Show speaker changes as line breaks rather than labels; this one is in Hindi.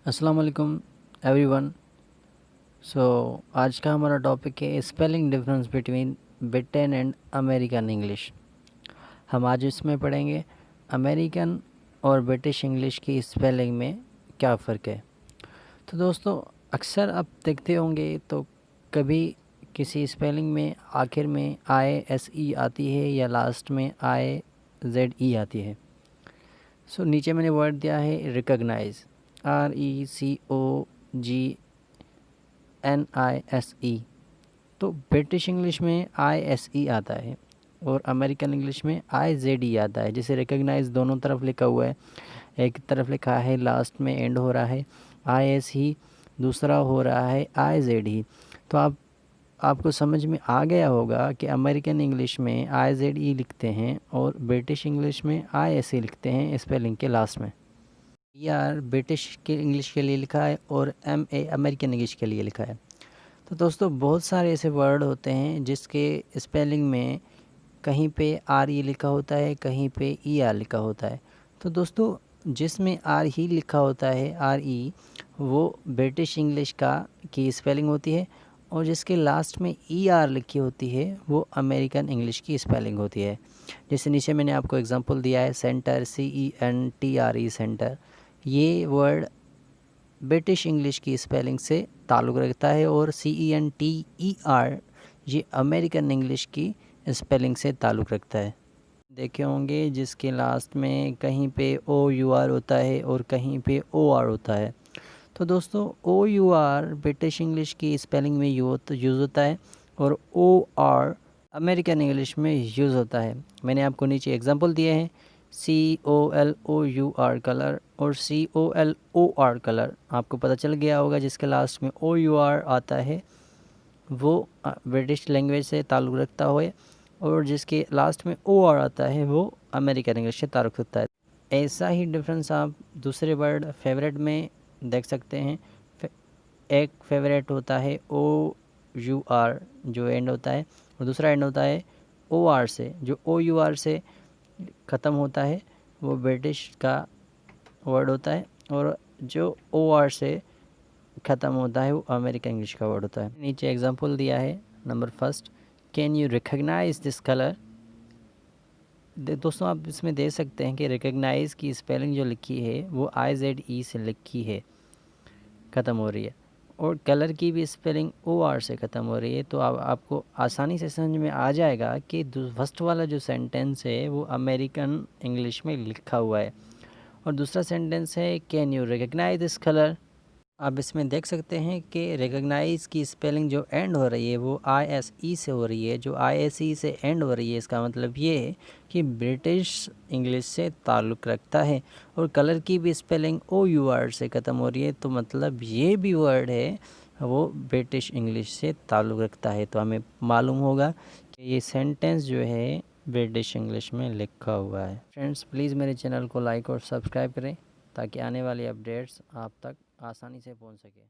अस्सलाम वालेकुम एवरीवन। सो आज का हमारा टॉपिक है spelling difference between Britain and American English. हम आज इसमें पढ़ेंगे अमेरिकन और ब्रिटिश इंग्लिश की स्पेलिंग में क्या फ़र्क है। तो दोस्तों, अक्सर आप देखते होंगे तो कभी किसी स्पेलिंग में आखिर में ISE आती है या लास्ट में IZE आती है। सो नीचे मैंने वर्ड दिया है रिकॉग्नाइज, RECOGNISE। तो ब्रिटिश इंग्लिश में ISE आता है और अमेरिकन इंग्लिश में IZE आता है। जैसे रिकॉग्नाइज दोनों तरफ लिखा हुआ है, एक तरफ लिखा है लास्ट में एंड हो रहा है ISE, दूसरा हो रहा है IZE। तो आपको समझ में आ गया होगा कि अमेरिकन इंग्लिश में IZE लिखते हैं और ब्रिटिश इंग्लिश में ISE लिखते हैं स्पेलिंग के लास्ट में। ब्रिटिश के इंग्लिश के लिए लिखा है और MA अमेरिकन इंग्लिश के लिए लिखा है। तो दोस्तों, बहुत सारे ऐसे वर्ड होते हैं जिसके स्पेलिंग में कहीं पे RE लिखा होता है, कहीं पे ER लिखा होता है। तो दोस्तों, जिसमें R ही लिखा होता है, RE, वो ब्रिटिश इंग्लिश की स्पेलिंग होती है और जिसके लास्ट में ER लिखी होती है वो अमेरिकन इंग्लिश की स्पेलिंग होती है। जैसे नीचे मैंने आपको एग्जांपल दिया है सेंटर, CENTRE सेंटर। ये वर्ड ब्रिटिश इंग्लिश की स्पेलिंग से ताल्लुक़ रखता है और CENTER ये अमेरिकन इंग्लिश की स्पेलिंग से ताल्लुक़ रखता है। देखे होंगे जिसके लास्ट में कहीं पे OUR होता है और कहीं पे OR होता है। तो दोस्तों, OUR ब्रिटिश इंग्लिश की स्पेलिंग में यूज़ होता है और OR अमेरिकन इंग्लिश में यूज़ होता है। मैंने आपको नीचे एग्जांपल दिए हैं, COLOUR कलर और COLOR कलर। आपको पता चल गया होगा जिसके लास्ट में OUR आता है वो ब्रिटिश लैंग्वेज से ताल्लुक़ रखता है और जिसके लास्ट में OR आता है वो अमेरिकन इंग्लिश से ताल्लुक़ रखता है। ऐसा ही डिफरेंस आप दूसरे वर्ड फेवरेट में देख सकते हैं। एक फेवरेट होता है OUR जो एंड होता है और दूसरा एंड होता है OR से। जो OUR से ख़त्म होता है वो ब्रिटिश का वर्ड होता है और जो OR से ख़त्म होता है वो अमेरिकन इंग्लिश का वर्ड होता है। नीचे एग्जांपल दिया है, number first, can you recognise this colour. दोस्तों, आप इसमें देख सकते हैं कि रिकॉग्नाइज की स्पेलिंग जो लिखी है वो IZE से लिखी है, ख़त्म हो रही है, और कलर की भी स्पेलिंग OR से ख़त्म हो रही है। तो आपको आसानी से समझ में आ जाएगा कि फर्स्ट वाला जो सेंटेंस है वो अमेरिकन इंग्लिश में लिखा हुआ है और दूसरा सेंटेंस है can you recognise this colour. आप इसमें देख सकते हैं कि रिकॉग्नाइज की स्पेलिंग जो एंड हो रही है वो ISE से हो रही है। जो ISE से एंड हो रही है इसका मतलब ये है कि ब्रिटिश इंग्लिश से ताल्लुक़ रखता है और कलर की भी स्पेलिंग OUR से ख़त्म हो रही है। तो मतलब ये भी वर्ड है वो ब्रिटिश इंग्लिश से ताल्लुक़ रखता है। तो हमें मालूम होगा कि ये सेंटेंस जो है ब्रिटिश इंग्लिश में लिखा हुआ है। फ्रेंड्स, प्लीज़ मेरे चैनल को लाइक और सब्सक्राइब करें ताकि आने वाली अपडेट्स आप तक आसानी से पहुंच सके।